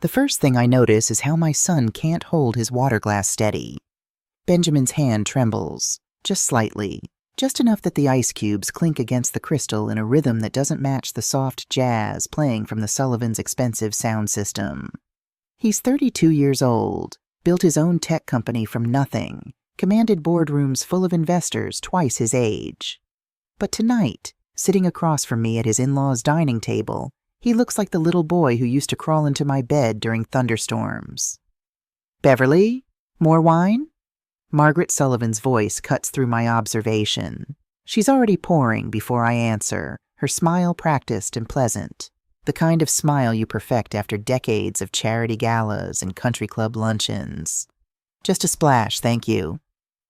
The first thing I notice is how my son can't hold his water glass steady. Benjamin's hand trembles, just slightly, just enough that the ice cubes clink against the crystal in a rhythm that doesn't match the soft jazz playing from the Sullivans' expensive sound system. He's 32 years old, built his own tech company from nothing, commanded boardrooms full of investors twice his age. But tonight, sitting across from me at his in-laws' dining table, he looks like the little boy who used to crawl into my bed during thunderstorms. "Beverly, more wine?" Margaret Sullivan's voice cuts through my observation. She's already pouring before I answer, her smile practiced and pleasant, the kind of smile you perfect after decades of charity galas and country club luncheons. "Just a splash, thank you."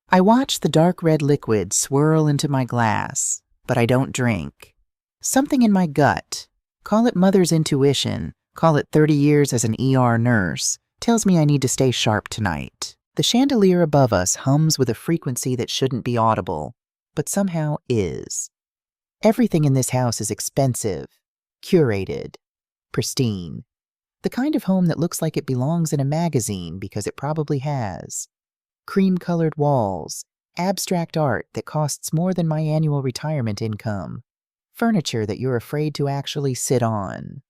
I watch the dark red liquid swirl into my glass, but I don't drink. Something in my gut, call it mother's intuition, call it 30 years as an ER nurse, tells me I need to stay sharp tonight. The chandelier above us hums with a frequency that shouldn't be audible, but somehow is. Everything in this house is expensive, curated, pristine. The kind of home that looks like it belongs in a magazine because it probably has. Cream-colored walls, abstract art that costs more than my annual retirement income, furniture that you're afraid to actually sit on.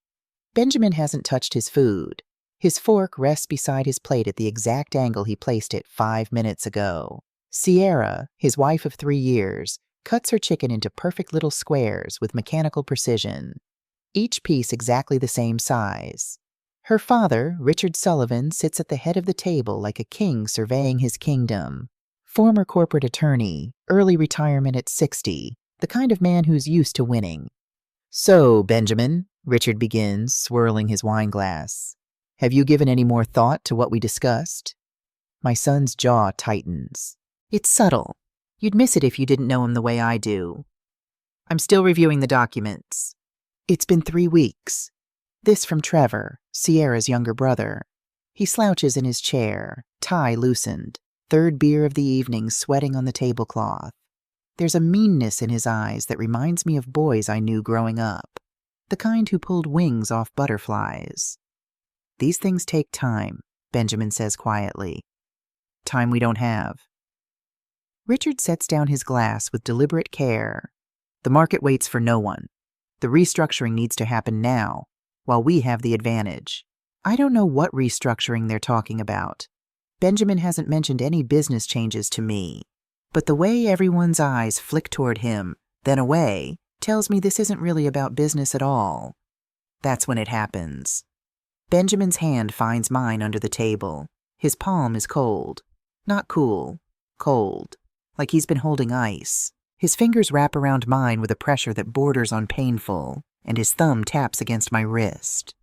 Benjamin hasn't touched his food. His fork rests beside his plate at the exact angle he placed it 5 minutes ago. Sierra, his wife of 3 years, cuts her chicken into perfect little squares with mechanical precision, each piece exactly the same size. Her father, Richard Sullivan, sits at the head of the table like a king surveying his kingdom. Former corporate attorney, early retirement at 60, the kind of man who's used to winning. "So, Benjamin," Richard begins, swirling his wine glass, "have you given any more thought to what we discussed?" My son's jaw tightens. It's subtle. You'd miss it if you didn't know him the way I do. "I'm still reviewing the documents." It's been 3 weeks. This from Trevor, Sierra's younger brother. He slouches in his chair, tie loosened, third beer of the evening sweating on the tablecloth. There's a meanness in his eyes that reminds me of boys I knew growing up, the kind who pulled wings off butterflies. "These things take time," Benjamin says quietly. "Time we don't have." Richard sets down his glass with deliberate care. "The market waits for no one. The restructuring needs to happen now, while we have the advantage." I don't know what restructuring they're talking about. Benjamin hasn't mentioned any business changes to me, but the way everyone's eyes flick toward him, then away, tells me this isn't really about business at all. That's when it happens. Benjamin's hand finds mine under the table. His palm is cold. Not cool. Cold. Like he's been holding ice. His fingers wrap around mine with a pressure that borders on painful, and his thumb taps against my wrist.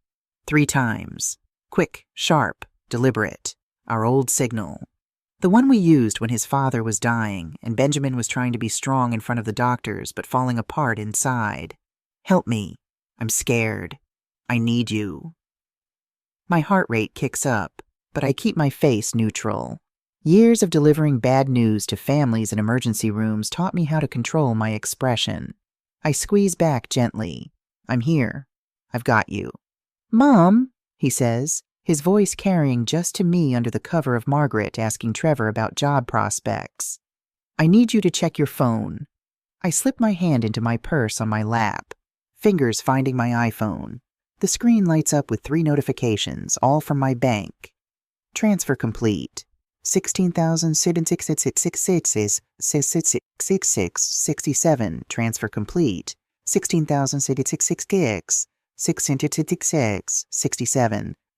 3 times. Quick, sharp, deliberate. Our old signal. The one we used when his father was dying, and Benjamin was trying to be strong in front of the doctors, but falling apart inside. "Help me. I'm scared. I need you." My heart rate kicks up, but I keep my face neutral. Years of delivering bad news to families in emergency rooms taught me how to control my expression. I squeeze back gently. "I'm here. I've got you." "Mom," he says, his voice carrying just to me under the cover of Margaret asking Trevor about job prospects. "I need you to check your phone." I slip my hand into my purse on my lap, fingers finding my iPhone. The screen lights up with 3 notifications, all from my bank. Transfer complete. 16,666 transfer complete. 16,666 666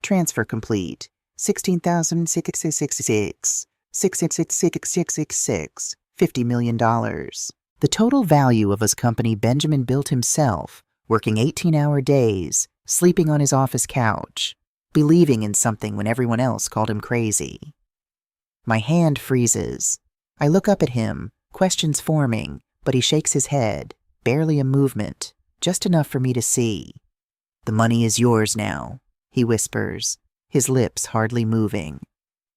transfer complete. 16,666 666 $50 million. The total value of his company Benjamin built himself, working 18-hour days, sleeping on his office couch, believing in something when everyone else called him crazy. My hand freezes. I look up at him, questions forming, but he shakes his head, barely a movement, just enough for me to see. "The money is yours now," he whispers, his lips hardly moving.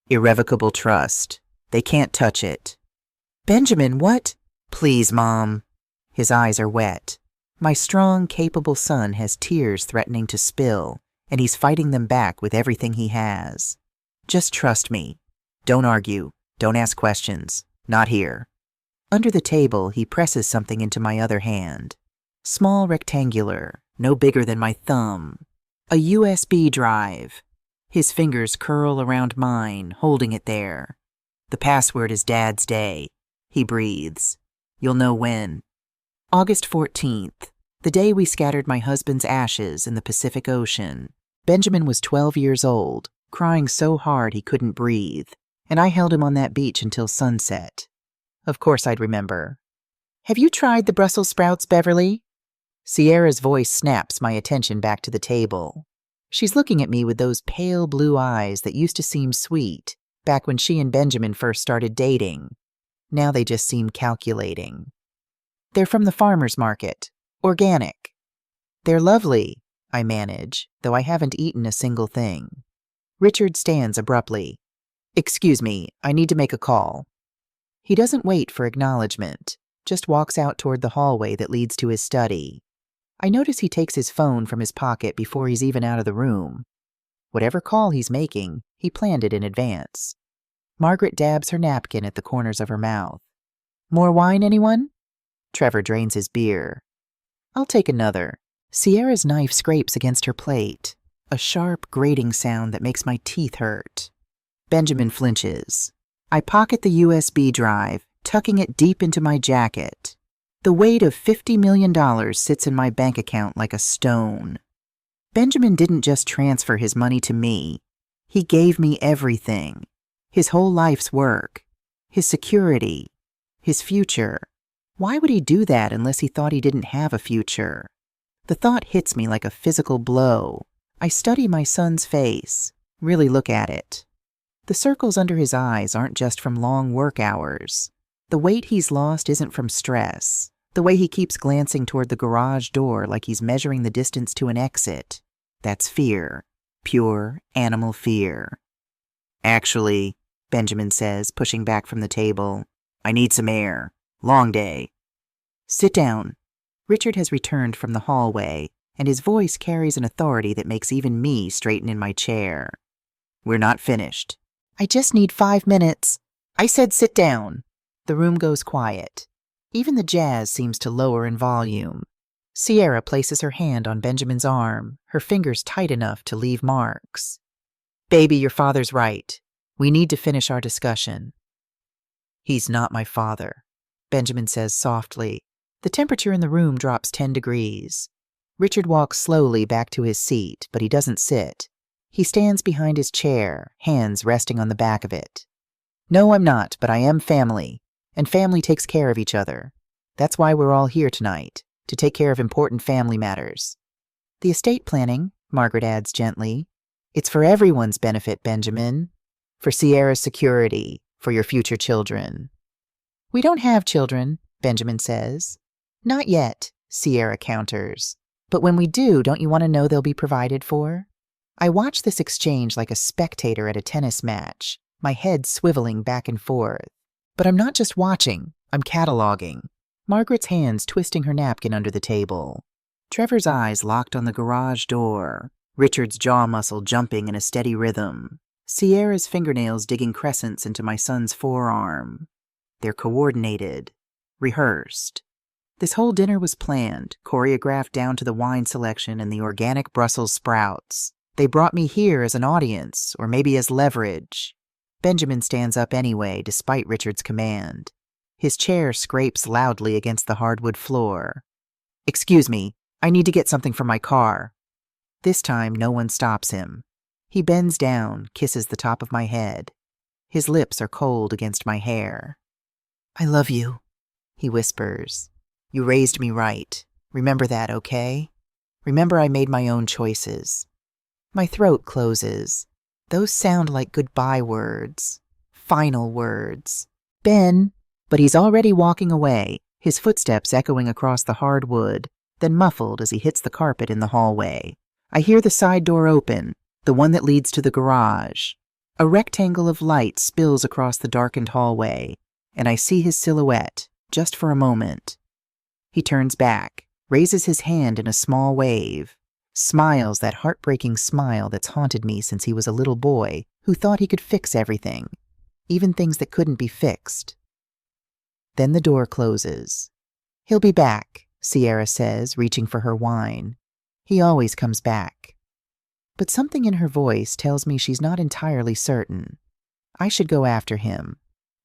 "Irrevocable trust. They can't touch it." "Benjamin, what?" "Please, Mom." His eyes are wet. My strong, capable son has tears threatening to spill, and he's fighting them back with everything he has. Just trust me. Don't argue. Don't ask questions. Not here. Under the table, he presses something into my other hand. Small rectangular, no bigger than my thumb. A USB drive. His fingers curl around mine, holding it there. The password is Dad's Day. He breathes. You'll know when. August 14th, the day we scattered my husband's ashes in the Pacific Ocean. Benjamin was 12 years old, crying so hard he couldn't breathe, and I held him on that beach until sunset. Of course I'd remember. Have you tried the Brussels sprouts, Beverly? Sierra's voice snaps my attention back to the table. She's looking at me with those pale blue eyes that used to seem sweet back when she and Benjamin first started dating. Now they just seem calculating. They're from the farmer's market. Organic. They're lovely, I manage, though I haven't eaten a single thing. Richard stands abruptly. Excuse me, I need to make a call. He doesn't wait for acknowledgement, just walks out toward the hallway that leads to his study. I notice he takes his phone from his pocket before he's even out of the room. Whatever call he's making, he planned it in advance. Margaret dabs her napkin at the corners of her mouth. More wine, anyone? Trevor drains his beer. I'll take another. Sierra's knife scrapes against her plate, a sharp, grating sound that makes my teeth hurt. Benjamin flinches. I pocket the USB drive, tucking it deep into my jacket. The weight of $50 million sits in my bank account like a stone. Benjamin didn't just transfer his money to me. He gave me everything. His whole life's work. His security. His future. Why would he do that unless he thought he didn't have a future? The thought hits me like a physical blow. I study my son's face, really look at it. The circles under his eyes aren't just from long work hours. The weight he's lost isn't from stress. The way he keeps glancing toward the garage door like he's measuring the distance to an exit. That's fear. Pure animal fear. Actually, Benjamin says, pushing back from the table, I need some air. Long day. Sit down. Richard has returned from the hallway, and his voice carries an authority that makes even me straighten in my chair. We're not finished. I just need 5 minutes. I said sit down. The room goes quiet. Even the jazz seems to lower in volume. Sierra places her hand on Benjamin's arm, her fingers tight enough to leave marks. Baby, your father's right. We need to finish our discussion. He's not my father, Benjamin says softly. The temperature in the room drops 10 degrees. Richard walks slowly back to his seat, but he doesn't sit. He stands behind his chair, hands resting on the back of it. No, I'm not, but I am family, and family takes care of each other. That's why we're all here tonight, to take care of important family matters. The estate planning, Margaret adds gently. It's for everyone's benefit, Benjamin. For Sierra's security, for your future children. We don't have children, Benjamin says. Not yet, Sierra counters. But when we do, don't you want to know they'll be provided for? I watch this exchange like a spectator at a tennis match, my head swiveling back and forth. But I'm not just watching, I'm cataloging. Margaret's hands twisting her napkin under the table. Trevor's eyes locked on the garage door. Richard's jaw muscle jumping in a steady rhythm. Sierra's fingernails digging crescents into my son's forearm. They're coordinated, rehearsed. This whole dinner was planned, choreographed down to the wine selection and the organic Brussels sprouts. They brought me here as an audience, or maybe as leverage. Benjamin stands up anyway, despite Richard's command. His chair scrapes loudly against the hardwood floor. Excuse me, I need to get something from my car. This time, no one stops him. He bends down, kisses the top of my head. His lips are cold against my hair. I love you, he whispers. You raised me right. Remember that, okay? Remember I made my own choices. My throat closes. Those sound like goodbye words. Final words. Ben, but he's already walking away, his footsteps echoing across the hard wood, then muffled as he hits the carpet in the hallway. I hear the side door open, the one that leads to the garage. A rectangle of light spills across the darkened hallway, and I see his silhouette, just for a moment. He turns back, raises his hand in a small wave. Smiles, that heartbreaking smile that's haunted me since he was a little boy who thought he could fix everything, even things that couldn't be fixed. Then the door closes. "He'll be back," Sierra says, reaching for her wine. "He always comes back." But something in her voice tells me she's not entirely certain. I should go after him.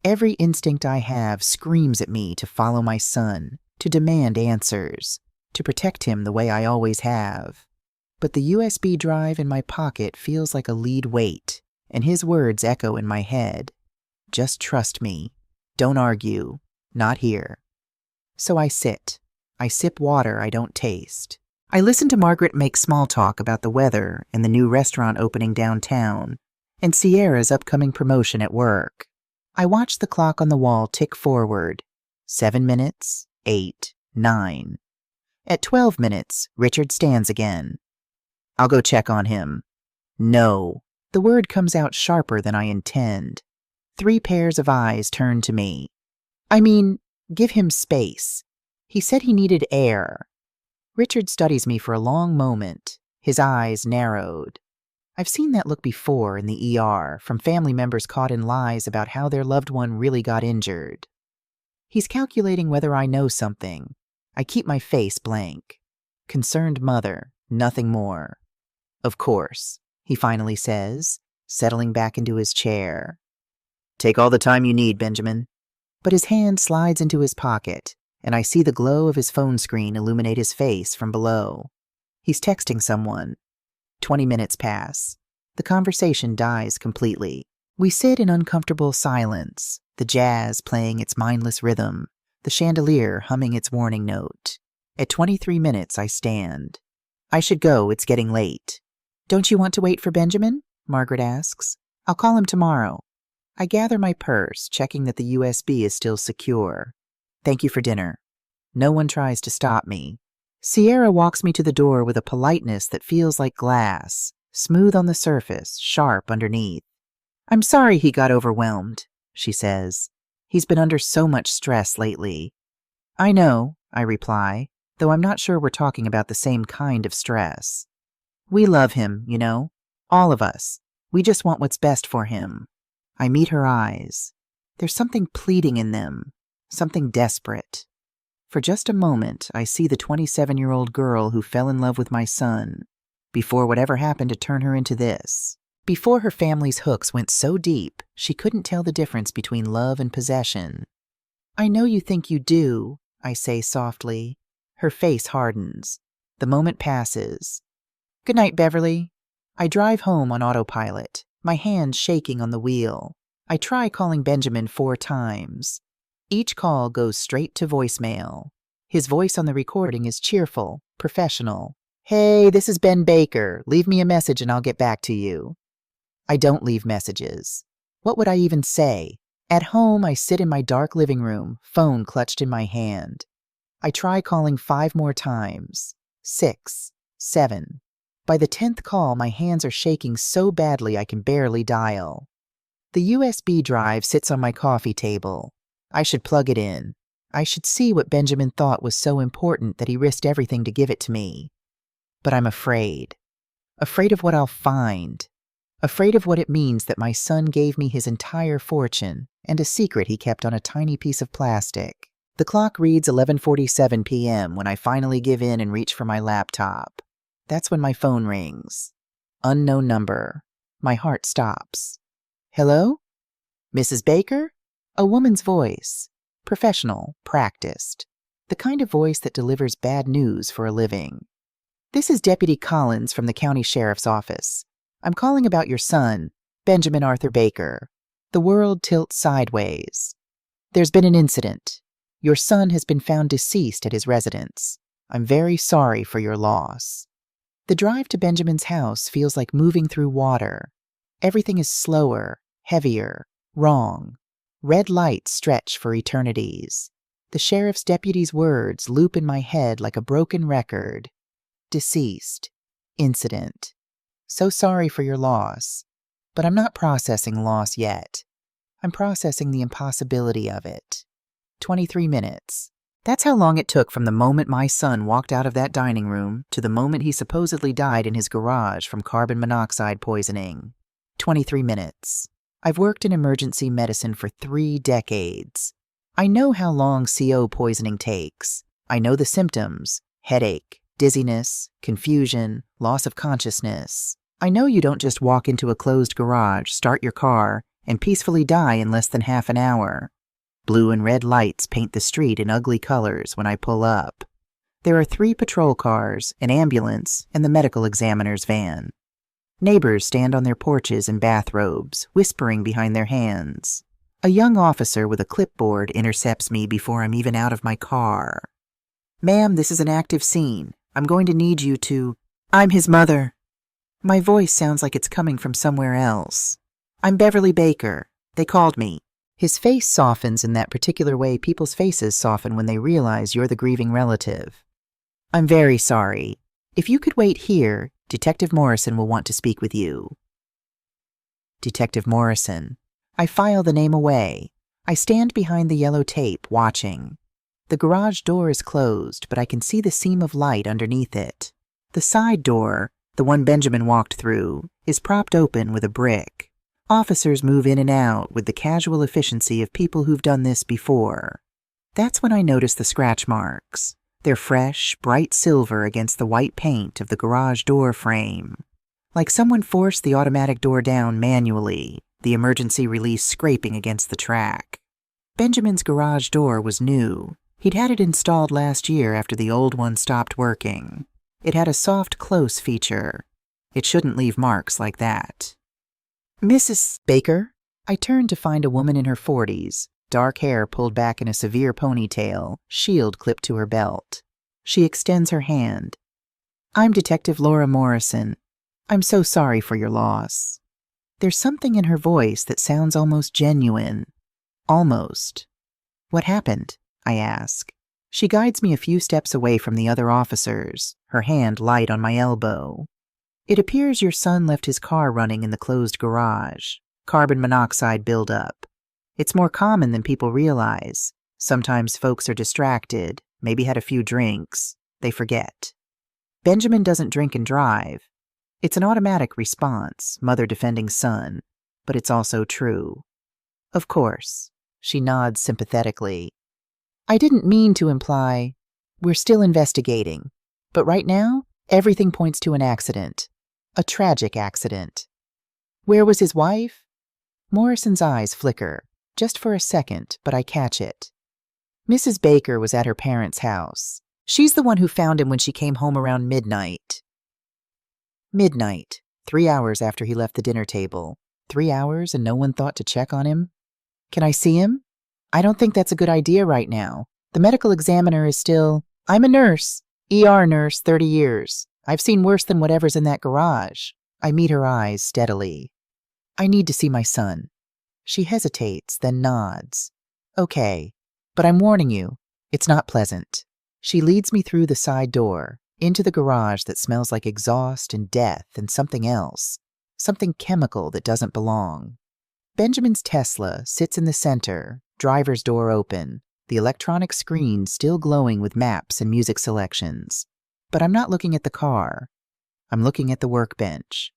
Every instinct I have screams at me to follow my son, to demand answers, to protect him the way I always have. But the USB drive in my pocket feels like a lead weight, and his words echo in my head. "Just trust me. Don't argue. Not here." So I sit. I sip water I don't taste. I listen to Margaret make small talk about the weather and the new restaurant opening downtown, and Sierra's upcoming promotion at work. I watch the clock on the wall tick forward. 7 minutes, 8, 9. At 12 minutes, Richard stands again. "I'll go check on him." "No." The word comes out sharper than I intend. 3 pairs of eyes turn to me. "I mean, give him space. He said he needed air." Richard studies me for a long moment, his eyes narrowed. I've seen that look before in the ER from family members caught in lies about how their loved one really got injured. He's calculating whether I know something. I keep my face blank. Concerned mother, nothing more. "Of course," he finally says, settling back into his chair. "Take all the time you need, Benjamin." But his hand slides into his pocket, and I see the glow of his phone screen illuminate his face from below. He's texting someone. 20 minutes pass. The conversation dies completely. We sit in uncomfortable silence, the jazz playing its mindless rhythm, the chandelier humming its warning note. At 23 minutes, I stand. "I should go, it's getting late." "Don't you want to wait for Benjamin?" Margaret asks. "I'll call him tomorrow." I gather my purse, checking that the USB is still secure. "Thank you for dinner." No one tries to stop me. Sierra walks me to the door with a politeness that feels like glass, smooth on the surface, sharp underneath. "I'm sorry he got overwhelmed," she says. "He's been under so much stress lately." "I know," I reply, though I'm not sure we're talking about the same kind of stress. "We love him, you know. All of us. We just want what's best for him." I meet her eyes. There's something pleading in them, something desperate. For just a moment, I see the 27-year-old girl who fell in love with my son, before whatever happened to turn her into this. Before her family's hooks went so deep, she couldn't tell the difference between love and possession. "I know you think you do," I say softly. Her face hardens. The moment passes. "Good night, Beverly." I drive home on autopilot, my hand shaking on the wheel. I try calling Benjamin 4 times. Each call goes straight to voicemail. His voice on the recording is cheerful, professional. "Hey, this is Ben Baker. Leave me a message and I'll get back to you." I don't leave messages. What would I even say? At home, I sit in my dark living room, phone clutched in my hand. I try calling 5 more times. 6, 7. By the 10th call, my hands are shaking so badly I can barely dial. The USB drive sits on my coffee table. I should plug it in. I should see what Benjamin thought was so important that he risked everything to give it to me. But I'm afraid. Afraid of what I'll find. Afraid of what it means that my son gave me his entire fortune and a secret he kept on a tiny piece of plastic. The clock reads 11:47 p.m. when I finally give in and reach for my laptop. That's when my phone rings. Unknown number. My heart stops. "Hello? Mrs. Baker?" A woman's voice. Professional, practiced. The kind of voice that delivers bad news for a living. "This is Deputy Collins from the County Sheriff's Office. I'm calling about your son, Benjamin Arthur Baker." The world tilts sideways. "There's been an incident. Your son has been found deceased at his residence. I'm very sorry for your loss." The drive to Benjamin's house feels like moving through water. Everything is slower, heavier, wrong. Red lights stretch for eternities. The sheriff's deputy's words loop in my head like a broken record. Deceased. Incident. So sorry for your loss. But I'm not processing loss yet. I'm processing the impossibility of it. 23 minutes. That's how long it took from the moment my son walked out of that dining room to the moment he supposedly died in his garage from carbon monoxide poisoning. 23 minutes. I've worked in emergency medicine for 3 decades. I know how long CO poisoning takes. I know the symptoms: headache, dizziness, confusion, loss of consciousness. I know you don't just walk into a closed garage, start your car, and peacefully die in less than half an hour. Blue and red lights paint the street in ugly colors when I pull up. There are 3 patrol cars, an ambulance, and the medical examiner's van. Neighbors stand on their porches in bathrobes, whispering behind their hands. A young officer with a clipboard intercepts me before I'm even out of my car. "Ma'am, this is an active scene. I'm going to need you to—" "I'm his mother." My voice sounds like it's coming from somewhere else. "I'm Beverly Baker. They called me." His face softens in that particular way people's faces soften when they realize you're the grieving relative. "I'm very sorry. If you could wait here, Detective Morrison will want to speak with you." Detective Morrison. I file the name away. I stand behind the yellow tape, watching. The garage door is closed, but I can see the seam of light underneath it. The side door, the one Benjamin walked through, is propped open with a brick. Officers move in and out with the casual efficiency of people who've done this before. That's when I notice the scratch marks. They're fresh, bright silver against the white paint of the garage door frame. Like someone forced the automatic door down manually, the emergency release scraping against the track. Benjamin's garage door was new. He'd had it installed last year after the old one stopped working. It had a soft close feature. It shouldn't leave marks like that. "Mrs. Baker?" I turned to find a woman in her 40s, dark hair pulled back in a severe ponytail, shield clipped to her belt. She extends her hand. "I'm Detective Laura Morrison. I'm so sorry for your loss." There's something in her voice that sounds almost genuine. Almost. "What happened?" I ask. She guides me a few steps away from the other officers, her hand light on my elbow. "It appears your son left his car running in the closed garage. Carbon monoxide buildup. It's more common than people realize. Sometimes folks are distracted, maybe had a few drinks. They forget. Benjamin doesn't drink and drive. It's an automatic response, mother defending son, but it's also true." "Of course." She nods sympathetically. "I didn't mean to imply. We're still investigating. But right now, everything points to an accident. A tragic accident." "Where was his wife?" Morrison's eyes flicker, just for a second, but I catch it. "Mrs. Baker was at her parents' house. She's the one who found him when she came home around midnight." Midnight, 3 hours after he left the dinner table. 3 hours and no one thought to check on him? "Can I see him?" "I don't think that's a good idea right now. The medical examiner is still—" "I'm a nurse. ER nurse, 30 years. I've seen worse than whatever's in that garage." I meet her eyes steadily. "I need to see my son." She hesitates, then nods. "Okay, but I'm warning you, it's not pleasant." She leads me through the side door, into the garage that smells like exhaust and death and something else. Something chemical that doesn't belong. Benjamin's Tesla sits in the center, driver's door open, the electronic screen still glowing with maps and music selections. But I'm not looking at the car. I'm looking at the workbench.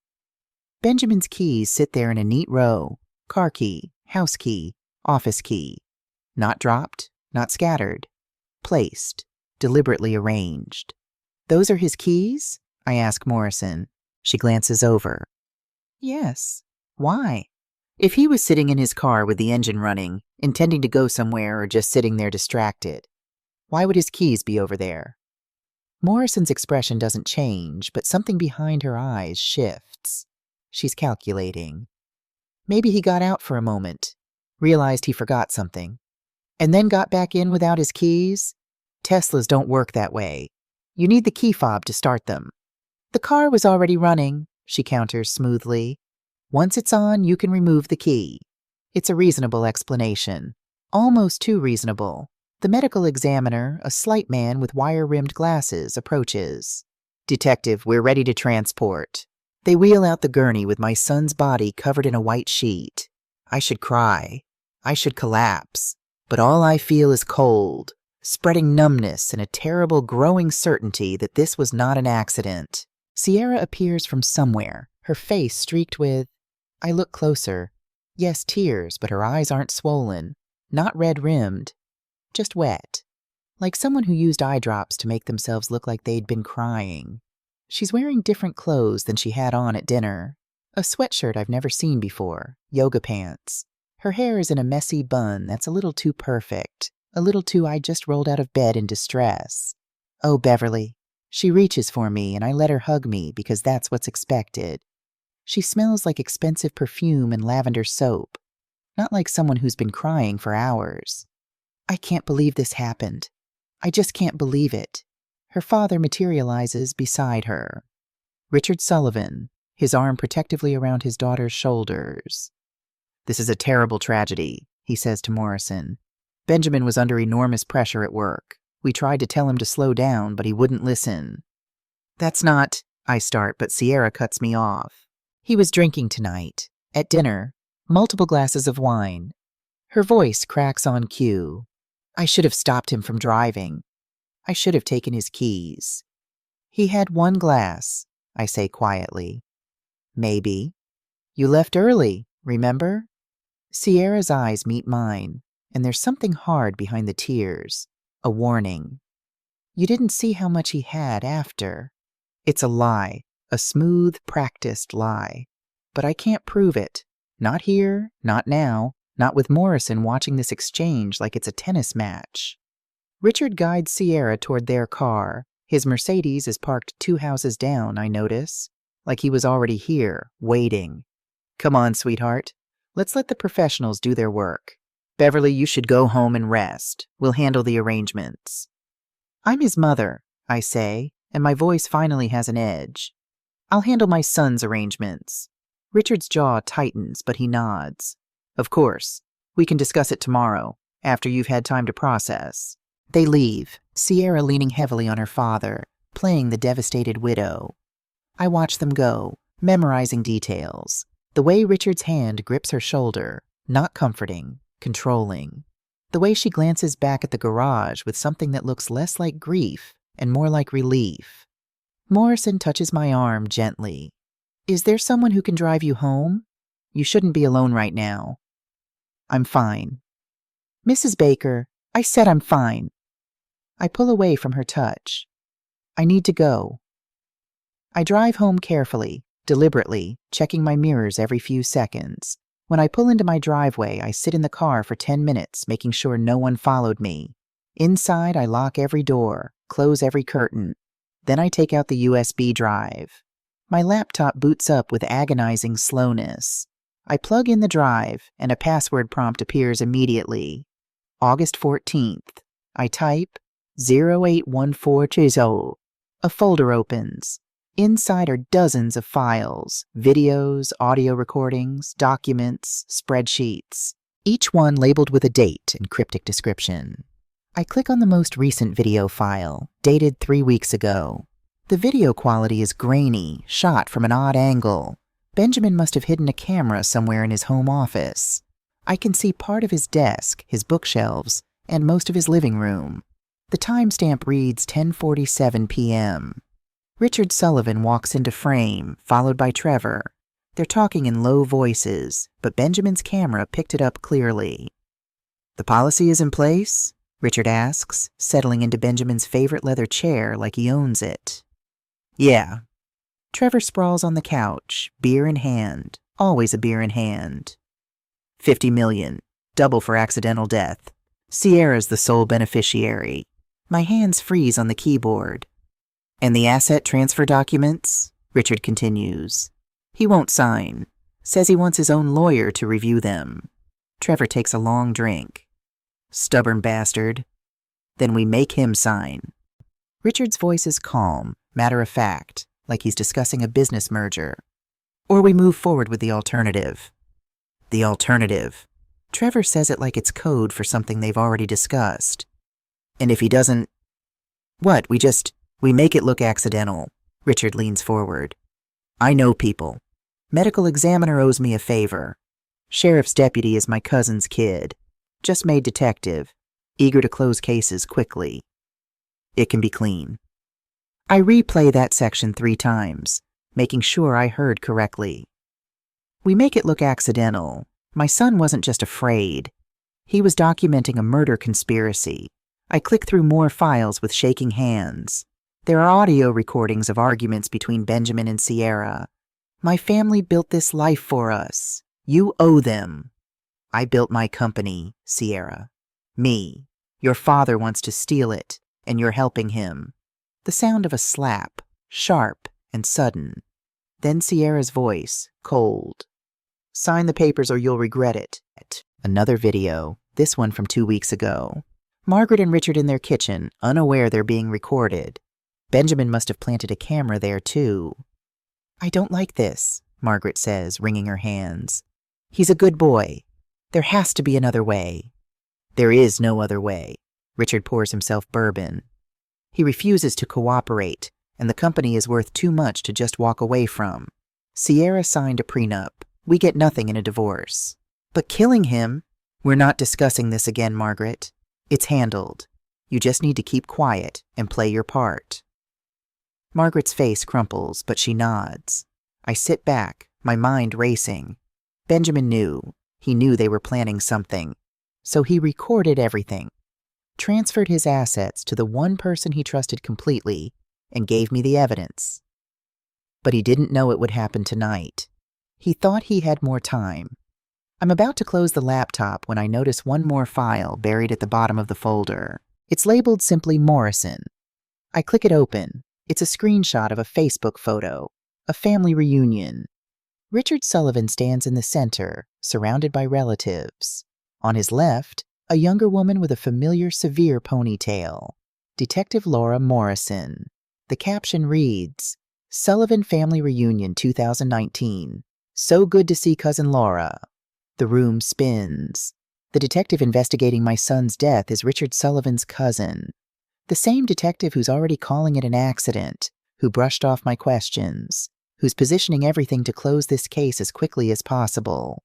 Benjamin's keys sit there in a neat row. Car key, house key, office key. Not dropped, not scattered. Placed, deliberately arranged. "Those are his keys?" I ask Morrison. She glances over. "Yes. Why?" If he was sitting in his car with the engine running, intending to go somewhere or just sitting there distracted, why would his keys be over there? Morrison's expression doesn't change, but something behind her eyes shifts. She's calculating. Maybe he got out for a moment, realized he forgot something, and then got back in without his keys. Teslas don't work that way. You need the key fob to start them. "The car was already running," she counters smoothly. "Once it's on, you can remove the key." It's a reasonable explanation. Almost too reasonable. The medical examiner, a slight man with wire-rimmed glasses, approaches. "Detective, we're ready to transport." They wheel out the gurney with my son's body covered in a white sheet. I should cry. I should collapse. But all I feel is cold. spreading numbness and a terrible growing certainty that this was not an accident. Sierra appears from somewhere, her face streaked with... I look closer. Yes, tears, but her eyes aren't swollen, not red-rimmed, just wet, like someone who used eye drops to make themselves look like they'd been crying. She's wearing different clothes than she had on at dinner. A sweatshirt I've never seen before, yoga pants. Her hair is in a messy bun that's a little too perfect, a little too I just rolled out of bed in distress. Oh, Beverly. She reaches for me and I let her hug me because that's what's expected. She smells like expensive perfume and lavender soap, not like someone who's been crying for hours. I can't believe this happened. I just can't believe it. Her father materializes beside her. Richard Sullivan, his arm protectively around his daughter's shoulders. This is a terrible tragedy, he says to Morrison. Benjamin was under enormous pressure at work. We tried to tell him to slow down, but he wouldn't listen. That's not... I start, but Sierra cuts me off. He was drinking tonight. At dinner, multiple glasses of wine. Her voice cracks on cue. I should have stopped him from driving. I should have taken his keys. He had one glass, I say quietly. Maybe. You left early, remember? Sierra's eyes meet mine, and there's something hard behind the tears. A warning. You didn't see how much he had after. It's a lie, a smooth, practiced lie. But I can't prove it. Not here, not now, not with Morrison watching this exchange like it's a tennis match. Richard guides Sierra toward their car. His Mercedes is parked 2 houses down, I notice, like he was already here, waiting. Come on, sweetheart. Let's let the professionals do their work. Beverly, you should go home and rest. We'll handle the arrangements. I'm his mother, I say, and my voice finally has an edge. I'll handle my son's arrangements. Richard's jaw tightens, but he nods. Of course. We can discuss it tomorrow, after you've had time to process. They leave, Sierra leaning heavily on her father, playing the devastated widow. I watch them go, memorizing details. The way Richard's hand grips her shoulder, not comforting, controlling. The way she glances back at the garage with something that looks less like grief and more like relief. Morrison touches my arm gently. Is there someone who can drive you home? You shouldn't be alone right now. I'm fine. Mrs. Baker, I said I'm fine. I pull away from her touch. I need to go. I drive home carefully, deliberately, checking my mirrors every few seconds. When I pull into my driveway, I sit in the car for 10 minutes, making sure no one followed me. Inside, I lock every door, close every curtain. Then I take out the USB drive. My laptop boots up with agonizing slowness. I plug in the drive, and a password prompt appears immediately. August 14th. I type 081420. A folder opens. Inside are dozens of files, videos, audio recordings, documents, spreadsheets, each one labeled with a date and cryptic description. I click on the most recent video file, dated 3 weeks ago. The video quality is grainy, shot from an odd angle. Benjamin must have hidden a camera somewhere in his home office. I can see part of his desk, his bookshelves, and most of his living room. The timestamp reads 10:47 p.m. Richard Sullivan walks into frame, followed by Trevor. They're talking in low voices, but Benjamin's camera picked it up clearly. The policy is in place? Richard asks, settling into Benjamin's favorite leather chair like he owns it. Yeah. Trevor sprawls on the couch, beer in hand, always a beer in hand. 50 million, double for accidental death. Sierra's the sole beneficiary. My hands freeze on the keyboard. And the asset transfer documents? Richard continues. He won't sign. Says he wants his own lawyer to review them. Trevor takes a long drink. Stubborn bastard. Then we make him sign. Richard's voice is calm, matter of fact, like he's discussing a business merger. Or we move forward with the alternative. The alternative. Trevor says it like it's code for something they've already discussed. And if he doesn't... What, we make it look accidental. Richard leans forward. I know people. Medical examiner owes me a favor. Sheriff's deputy is my cousin's kid. Just made detective. eager to close cases quickly. It can be clean. I replay that section 3 times, making sure I heard correctly. We make it look accidental. My son wasn't just afraid. He was documenting a murder conspiracy. I click through more files with shaking hands. There are audio recordings of arguments between Benjamin and Sierra. My family built this life for us. You owe them. I built my company, Sierra. Me. Your father wants to steal it, and you're helping him. The sound of a slap, sharp and sudden. Then Sierra's voice, cold. Sign the papers or you'll regret it. Another video, this one from 2 weeks ago. Margaret and Richard in their kitchen, unaware they're being recorded. Benjamin must have planted a camera there too. I don't like this, Margaret says, wringing her hands. He's a good boy. There has to be another way. There is no other way. Richard pours himself bourbon. He refuses to cooperate, and the company is worth too much to just walk away from. Sierra signed a prenup. We get nothing in a divorce. But killing him? We're not discussing this again, Margaret. It's handled. You just need to keep quiet and play your part. Margaret's face crumples, but she nods. I sit back, my mind racing. Benjamin knew. He knew they were planning something. So he recorded everything, transferred his assets to the one person he trusted completely, and gave me the evidence. But he didn't know it would happen tonight. He thought he had more time. I'm about to close the laptop when I notice one more file buried at the bottom of the folder. It's labeled simply Morrison. I click it open. It's a screenshot of a Facebook photo, a family reunion. Richard Sullivan stands in the center, surrounded by relatives. On his left, a younger woman with a familiar severe ponytail. Detective Laura Morrison. The caption reads, Sullivan Family Reunion 2019. So good to see Cousin Laura. The room spins. The detective investigating my son's death is Richard Sullivan's cousin. The same detective who's already calling it an accident, who brushed off my questions, who's positioning everything to close this case as quickly as possible.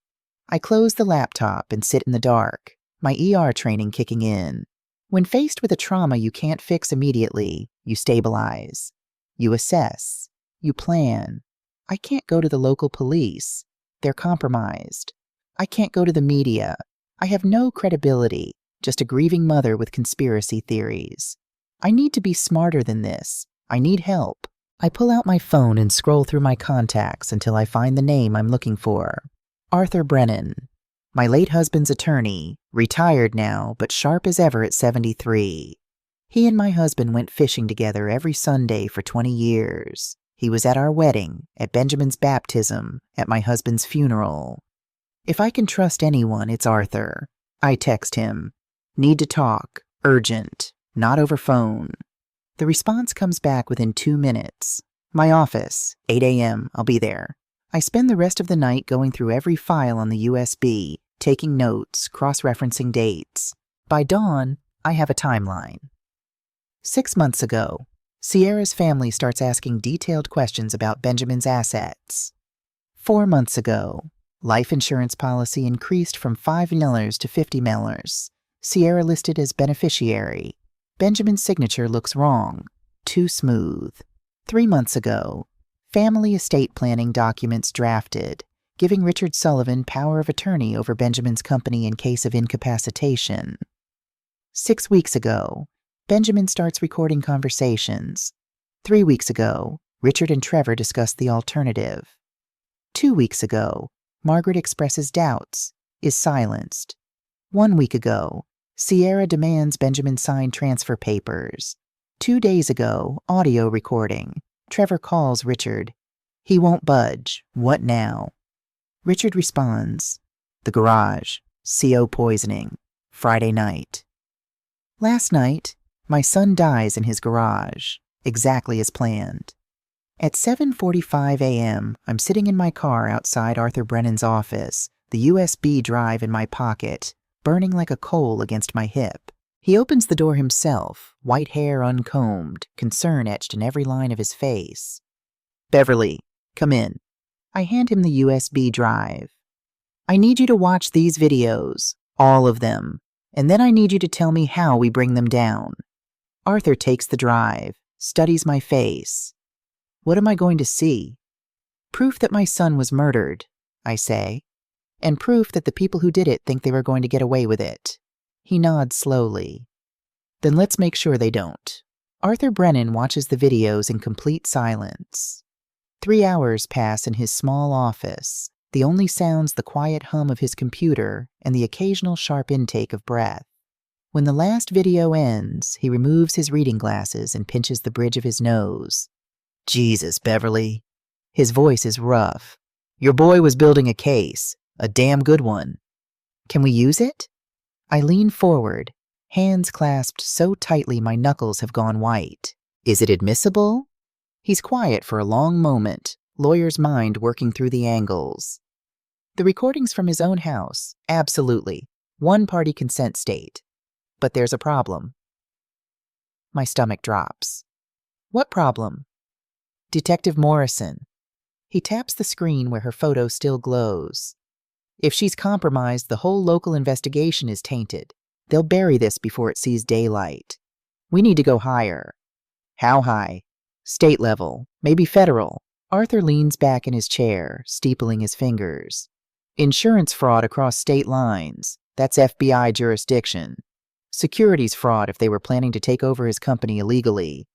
I close the laptop and sit in the dark, my ER training kicking in. When faced with a trauma you can't fix immediately, you stabilize. You assess. You plan. I can't go to the local police. They're compromised. I can't go to the media. I have no credibility, just a grieving mother with conspiracy theories. I need to be smarter than this. I need help. I pull out my phone and scroll through my contacts until I find the name I'm looking for. Arthur Brennan. My late husband's attorney, retired now, but sharp as ever at 73. He and my husband went fishing together every Sunday for 20 years. He was at our wedding, at Benjamin's baptism, at my husband's funeral. If I can trust anyone, it's Arthur. I text him. Need to talk. Urgent. Not over phone. The response comes back within 2 minutes. My office, 8 a.m., I'll be there. I spend the rest of the night going through every file on the USB, taking notes, cross-referencing dates. By dawn, I have a timeline. 6 months ago, Sierra's family starts asking detailed questions about Benjamin's assets. 4 months ago, life insurance policy increased from $5 to $50. Sierra listed as beneficiary. Benjamin's signature looks wrong, too smooth. 3 months ago, family estate planning documents drafted, giving Richard Sullivan power of attorney over Benjamin's company in case of incapacitation. 6 weeks ago, Benjamin starts recording conversations. 3 weeks ago, Richard and Trevor discuss the alternative. 2 weeks ago, Margaret expresses doubts, is silenced. 1 week ago, Sierra demands Benjamin sign transfer papers. 2 days ago, audio recording. Trevor calls Richard. He won't budge. What now? Richard responds. The garage. CO poisoning. Friday night. Last night, my son dies in his garage, exactly as planned. At 7:45 a.m., I'm sitting in my car outside Arthur Brennan's office, the USB drive in my pocket, burning like a coal against my hip. He opens the door himself, white hair uncombed, concern etched in every line of his face. Beverly, come in. I hand him the USB drive. I need you to watch these videos, all of them, And then I need you to tell me how we bring them down. Arthur takes the drive, studies my face. What am I going to see? Proof that my son was murdered, I say, and proof that the people who did it think they were going to get away with it. He nods slowly. Then let's make sure they don't. Arthur Brennan watches the videos in complete silence. 3 hours pass in his small office, the only sounds the quiet hum of his computer and the occasional sharp intake of breath. When the last video ends, he removes his reading glasses and pinches the bridge of his nose. Jesus, Beverly. His voice is rough. Your boy was building a case, a damn good one. Can we use it? I lean forward, hands clasped so tightly my knuckles have gone white. Is it admissible? He's quiet for a long moment, lawyer's mind working through the angles. The recordings from his own house, absolutely. One-party consent state. But there's a problem. My stomach drops. What problem? Detective Morrison. He taps the screen where her photo still glows. If she's compromised, the whole local investigation is tainted. They'll bury this before it sees daylight. We need to go higher. How high? State level, maybe federal. Arthur leans back in his chair, steepling his fingers. Insurance fraud across state lines. That's FBI jurisdiction. Securities fraud if they were planning to take over his company illegally.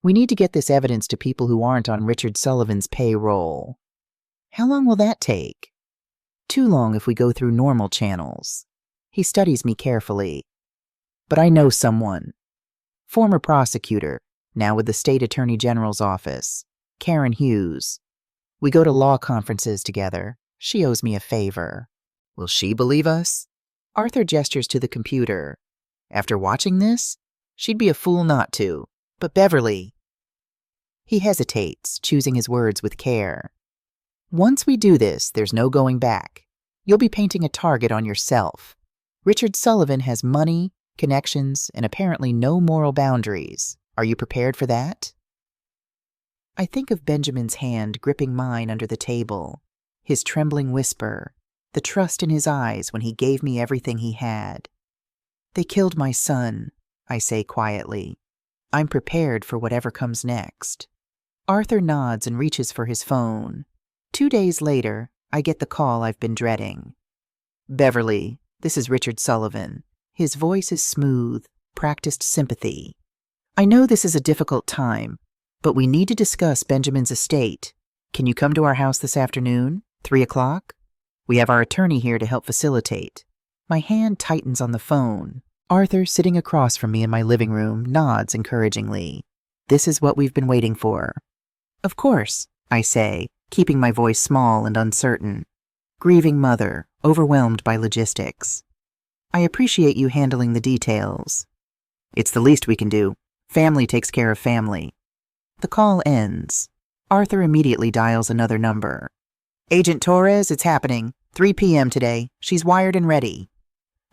We need to get this evidence to people who aren't on Richard Sullivan's payroll. How long will that take? Too long if we go through normal channels. He studies me carefully. But I know someone. Former prosecutor, now with the State Attorney General's office, Karen Hughes. We go to law conferences together. She owes me a favor. Will she believe us? Arthur gestures to the computer. After watching this, she'd be a fool not to. But Beverly... He hesitates, choosing his words with care. Once we do this, there's no going back. You'll be painting a target on yourself. Richard Sullivan has money, connections, and apparently no moral boundaries. Are you prepared for that? I think of Benjamin's hand gripping mine under the table, his trembling whisper, the trust in his eyes when he gave me everything he had. They killed my son, I say quietly. I'm prepared for whatever comes next. Arthur nods and reaches for his phone. 2 days later, I get the call I've been dreading. Beverly, this is Richard Sullivan. His voice is smooth, practiced sympathy. I know this is a difficult time, but we need to discuss Benjamin's estate. Can you come to our house this afternoon, 3 o'clock? We have our attorney here to help facilitate. My hand tightens on the phone. Arthur, sitting across from me in my living room, nods encouragingly. This is what we've been waiting for. Of course, I say, keeping my voice small and uncertain. Grieving mother, overwhelmed by logistics. I appreciate you handling the details. It's the least we can do. Family takes care of family. The call ends. Arthur immediately dials another number. Agent Torres, it's happening. 3 p.m. today. She's wired and ready.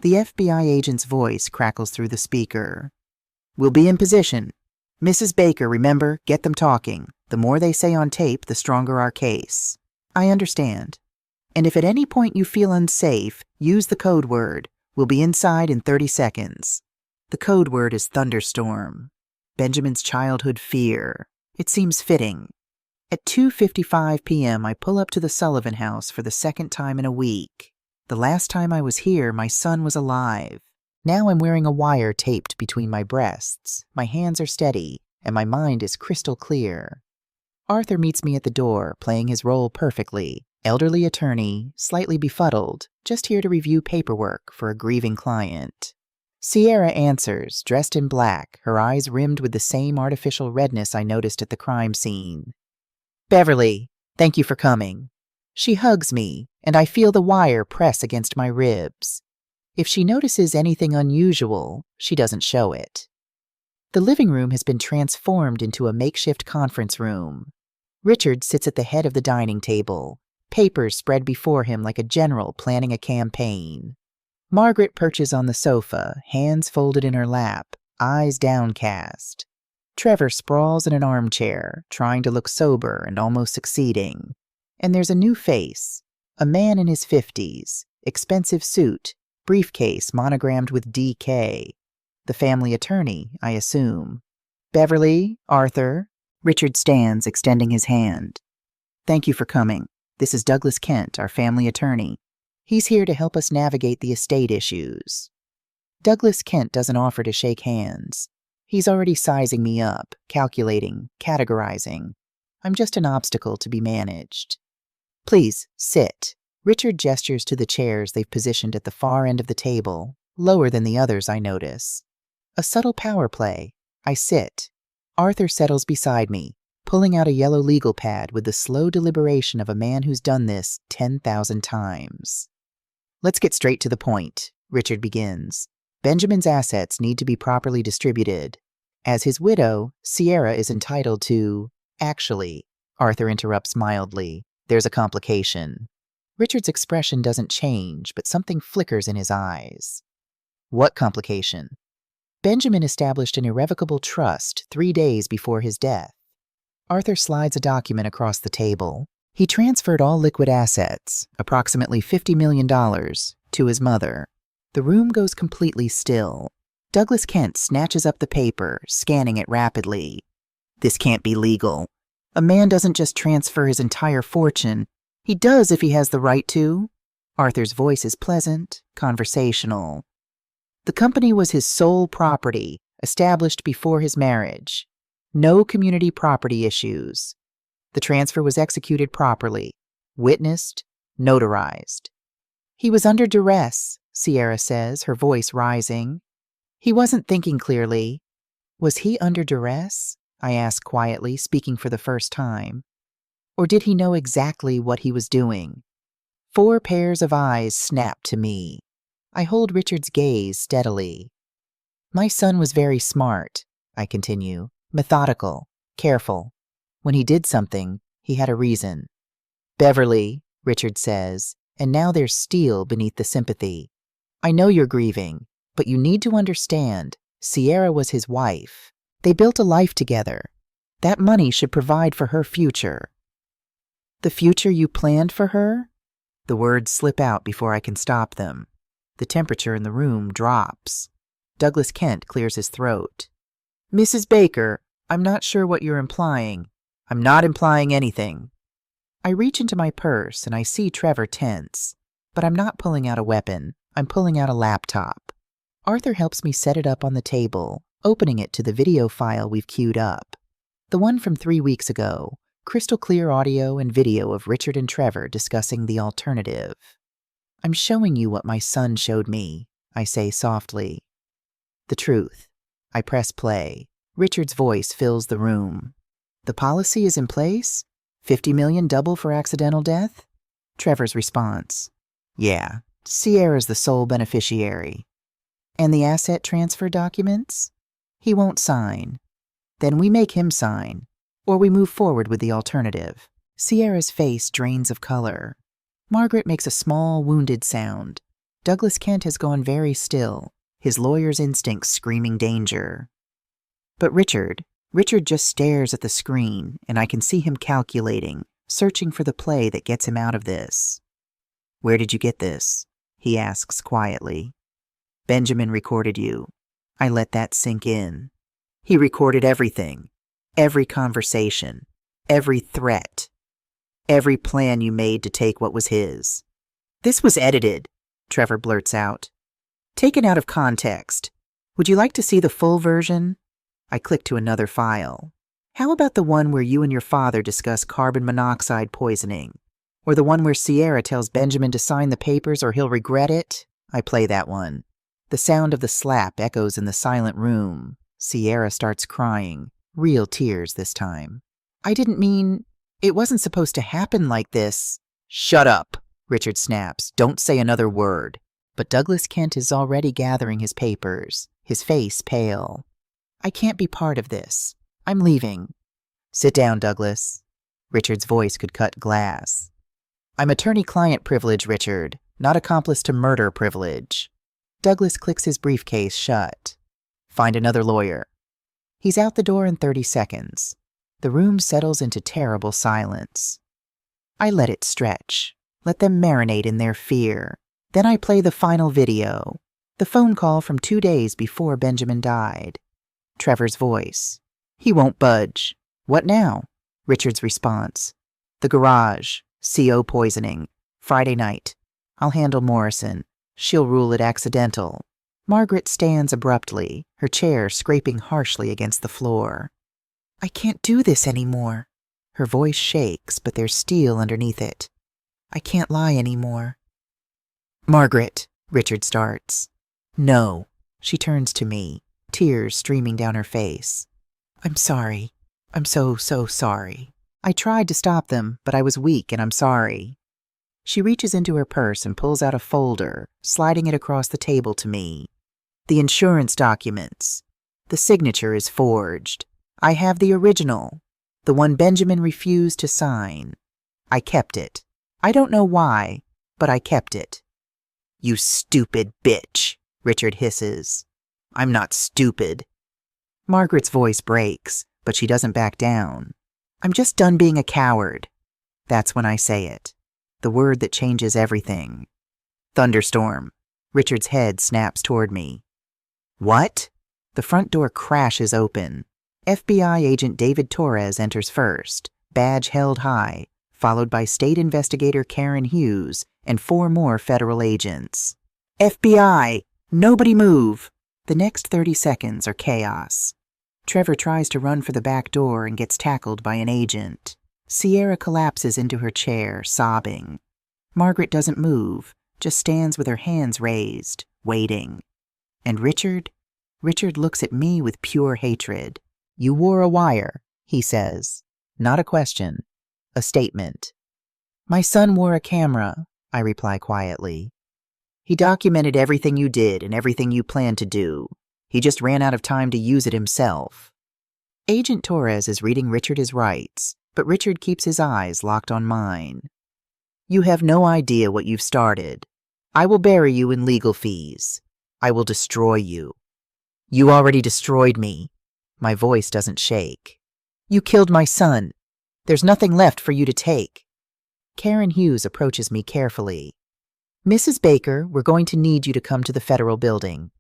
The FBI agent's voice crackles through the speaker. We'll be in position. Mrs. Baker, remember, get them talking. The more they say on tape, the stronger our case. I understand. And if at any point you feel unsafe, use the code word. We'll be inside in 30 seconds. The code word is thunderstorm. Benjamin's childhood fear. It seems fitting. At 2:55 p.m., I pull up to the Sullivan house for the second time in a week. The last time I was here, my son was alive. Now I'm wearing a wire taped between my breasts. My hands are steady, and my mind is crystal clear. Arthur meets me at the door, playing his role perfectly. Elderly attorney, slightly befuddled, just here to review paperwork for a grieving client. Sierra answers, dressed in black, her eyes rimmed with the same artificial redness I noticed at the crime scene. Beverly, thank you for coming. She hugs me, and I feel the wire press against my ribs. If she notices anything unusual, she doesn't show it. The living room has been transformed into a makeshift conference room. Richard sits at the head of the dining table, papers spread before him like a general planning a campaign. Margaret perches on the sofa, hands folded in her lap, eyes downcast. Trevor sprawls in an armchair, trying to look sober and almost succeeding. And there's a new face, a man in his 50s, expensive suit, briefcase monogrammed with DK. The family attorney, I assume. Beverly, Arthur. Richard stands, extending his hand. Thank you for coming. This is Douglas Kent, our family attorney. He's here to help us navigate the estate issues. Douglas Kent doesn't offer to shake hands. He's already sizing me up, calculating, categorizing. I'm just an obstacle to be managed. Please, sit. Richard gestures to the chairs they've positioned at the far end of the table, lower than the others, I notice. A subtle power play. I sit. Arthur settles beside me, pulling out a yellow legal pad with the slow deliberation of a man who's done this 10,000 times. Let's get straight to the point, Richard begins. Benjamin's assets need to be properly distributed. As his widow, Sierra is entitled to... Actually, Arthur interrupts mildly, there's a complication. Richard's expression doesn't change, but something flickers in his eyes. What complication? Benjamin established an irrevocable trust 3 days before his death. Arthur slides a document across the table. He transferred all liquid assets, approximately $50 million, to his mother. The room goes completely still. Douglas Kent snatches up the paper, scanning it rapidly. This can't be legal. A man doesn't just transfer his entire fortune. He does if he has the right to. Arthur's voice is pleasant, conversational. The company was his sole property, established before his marriage. No community property issues. The transfer was executed properly, witnessed, notarized. He was under duress, Sierra says, her voice rising. He wasn't thinking clearly. Was he under duress? I ask quietly, speaking for the first time. Or did he know exactly what he was doing? 4 pairs of eyes snap to me. I hold Richard's gaze steadily. My son was very smart, I continue, methodical, careful. When he did something, he had a reason. Beverly, Richard says, and now there's steel beneath the sympathy. I know you're grieving, but you need to understand, Sierra was his wife. They built a life together. That money should provide for her future. The future you planned for her? The words slip out before I can stop them. The temperature in the room drops. Douglas Kent clears his throat. Mrs. Baker, I'm not sure what you're implying. I'm not implying anything. I reach into my purse and I see Trevor tense, but I'm not pulling out a weapon. I'm pulling out a laptop. Arthur helps me set it up on the table, opening it to the video file we've queued up. The one from 3 weeks ago, crystal clear audio and video of Richard and Trevor discussing the alternative. I'm showing you what my son showed me, I say softly. The truth. I press play. Richard's voice fills the room. The policy is in place? $50 million double for accidental death? Trevor's response. Yeah, Sierra's the sole beneficiary. And the asset transfer documents? He won't sign. Then we make him sign, or we move forward with the alternative. Sierra's face drains of color. Margaret makes a small, wounded sound. Douglas Kent has gone very still, his lawyer's instincts screaming danger. But Richard just stares at the screen, and I can see him calculating, searching for the play that gets him out of this. Where did you get this? He asks quietly. Benjamin recorded you. I let that sink in. He recorded everything, every conversation, every threat, every plan you made to take what was his. This was edited, Trevor blurts out. Taken out of context. Would you like to see the full version? I click to another file. How about the one where you and your father discuss carbon monoxide poisoning? Or the one where Sierra tells Benjamin to sign the papers or he'll regret it? I play that one. The sound of the slap echoes in the silent room. Sierra starts crying, real tears this time. I didn't mean... It wasn't supposed to happen like this. Shut up, Richard snaps. Don't say another word. But Douglas Kent is already gathering his papers, his face pale. I can't be part of this. I'm leaving. Sit down, Douglas. Richard's voice could cut glass. I'm attorney-client privilege, Richard, not accomplice to murder privilege. Douglas clicks his briefcase shut. Find another lawyer. He's out the door in 30 seconds. The room settles into terrible silence. I let it stretch. Let them marinate in their fear. Then I play the final video, the phone call from 2 days before Benjamin died. Trevor's voice. He won't budge. What now? Richard's response. The garage. CO poisoning. Friday night. I'll handle Morrison. She'll rule it accidental. Margaret stands abruptly, her chair scraping harshly against the floor. I can't do this anymore. Her voice shakes, but there's steel underneath it. I can't lie anymore. Margaret, Richard starts. No. She turns to me, tears streaming down her face. I'm sorry. I'm so sorry. I tried to stop them, but I was weak and I'm sorry. She reaches into her purse and pulls out a folder, sliding it across the table to me. The insurance documents. The signature is forged. I have the original, the one Benjamin refused to sign. I kept it. I don't know why, but I kept it. You stupid bitch, Richard hisses. I'm not stupid. Margaret's voice breaks, but she doesn't back down. I'm just done being a coward. That's when I say it. The word that changes everything. Thunderstorm. Richard's head snaps toward me. What? The front door crashes open. FBI agent David Torres enters first, badge held high, followed by state investigator Karen Hughes and 4 more federal agents. FBI! Nobody move! The next 30 seconds are chaos. Trevor tries to run for the back door and gets tackled by an agent. Sierra collapses into her chair, sobbing. Margaret doesn't move, just stands with her hands raised, waiting. And Richard looks at me with pure hatred. You wore a wire, he says. Not a question. A statement. My son wore a camera, I reply quietly. He documented everything you did and everything you planned to do. He just ran out of time to use it himself. Agent Torres is reading Richard his rights, but Richard keeps his eyes locked on mine. You have no idea what you've started. I will bury you in legal fees. I will destroy you. You already destroyed me. My voice doesn't shake. You killed my son. There's nothing left for you to take. Karen Hughes approaches me carefully. Mrs. Baker, we're going to need you to come to the federal building.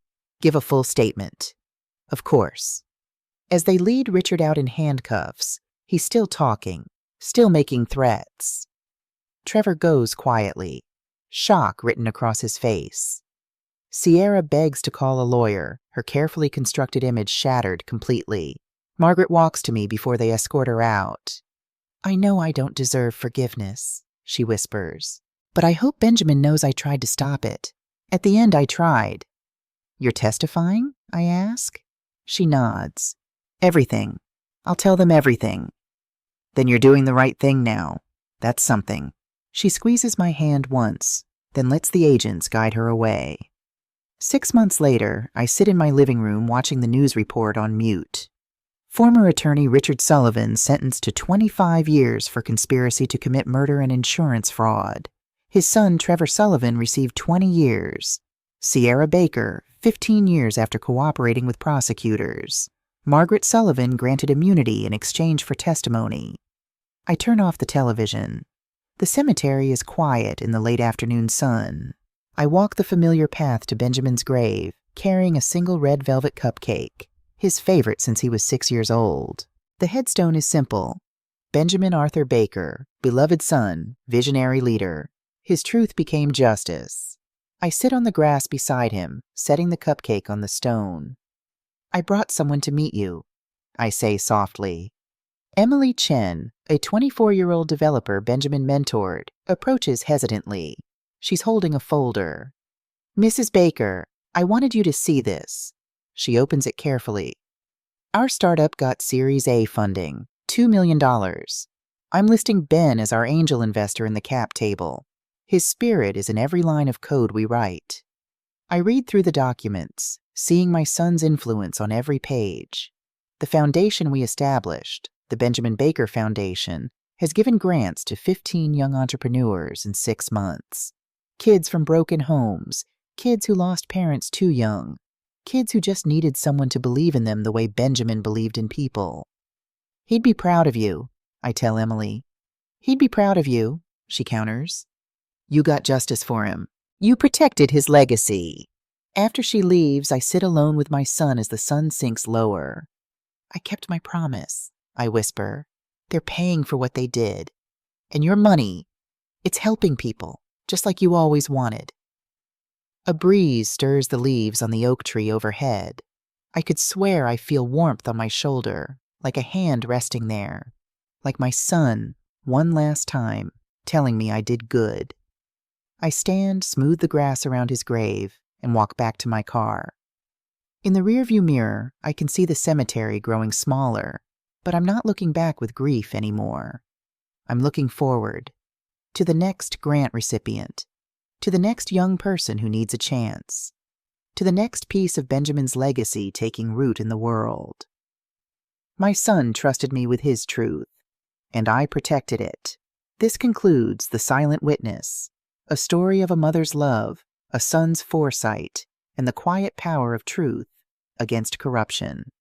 Give a full statement. Of course. As they lead Richard out in handcuffs, he's still talking, still making threats. Trevor goes quietly, shock written across his face. Sierra begs to call a lawyer, her carefully constructed image shattered completely. Margaret walks to me before they escort her out. I know I don't deserve forgiveness, she whispers, but I hope Benjamin knows I tried to stop it. At the end, I tried. You're testifying? I ask. She nods. Everything. I'll tell them everything. Then you're doing the right thing now. That's something. She squeezes my hand once, then lets the agents guide her away. 6 months later, I sit in my living room watching the news report on mute. Former attorney Richard Sullivan sentenced to 25 years for conspiracy to commit murder and insurance fraud. His son Trevor Sullivan received 20 years. Sierra Baker, 15 years after cooperating with prosecutors. Margaret Sullivan granted immunity in exchange for testimony. I turn off the television. The cemetery is quiet in the late afternoon sun. I walk the familiar path to Benjamin's grave, carrying a single red velvet cupcake, his favorite since he was 6 years old. The headstone is simple. Benjamin Arthur Baker, beloved son, visionary leader. His truth became justice. I sit on the grass beside him, setting the cupcake on the stone. I brought someone to meet you, I say softly. Emily Chen, a 24-year-old developer Benjamin mentored, approaches hesitantly. She's holding a folder. Mrs. Baker, I wanted you to see this. She opens it carefully. Our startup got Series A funding, $2 million. I'm listing Ben as our angel investor in the cap table. His spirit is in every line of code we write. I read through the documents, seeing my son's influence on every page. The foundation we established, the Benjamin Baker Foundation, has given grants to 15 young entrepreneurs in 6 months. Kids from broken homes, kids who lost parents too young, kids who just needed someone to believe in them the way Benjamin believed in people. He'd be proud of you, I tell Emily. He'd be proud of you, she counters. You got justice for him. You protected his legacy. After she leaves, I sit alone with my son as the sun sinks lower. I kept my promise, I whisper. They're paying for what they did. And your money, it's helping people, just like you always wanted. A breeze stirs the leaves on the oak tree overhead. I could swear I feel warmth on my shoulder, like a hand resting there, like my son, one last time, telling me I did good. I stand, smooth the grass around his grave, and walk back to my car. In the rearview mirror, I can see the cemetery growing smaller, but I'm not looking back with grief anymore. I'm looking forward, to the next grant recipient, to the next young person who needs a chance, to the next piece of Benjamin's legacy taking root in the world. My son trusted me with his truth, and I protected it. This concludes The Silent Witness, a story of a mother's love, a son's foresight, and the quiet power of truth against corruption.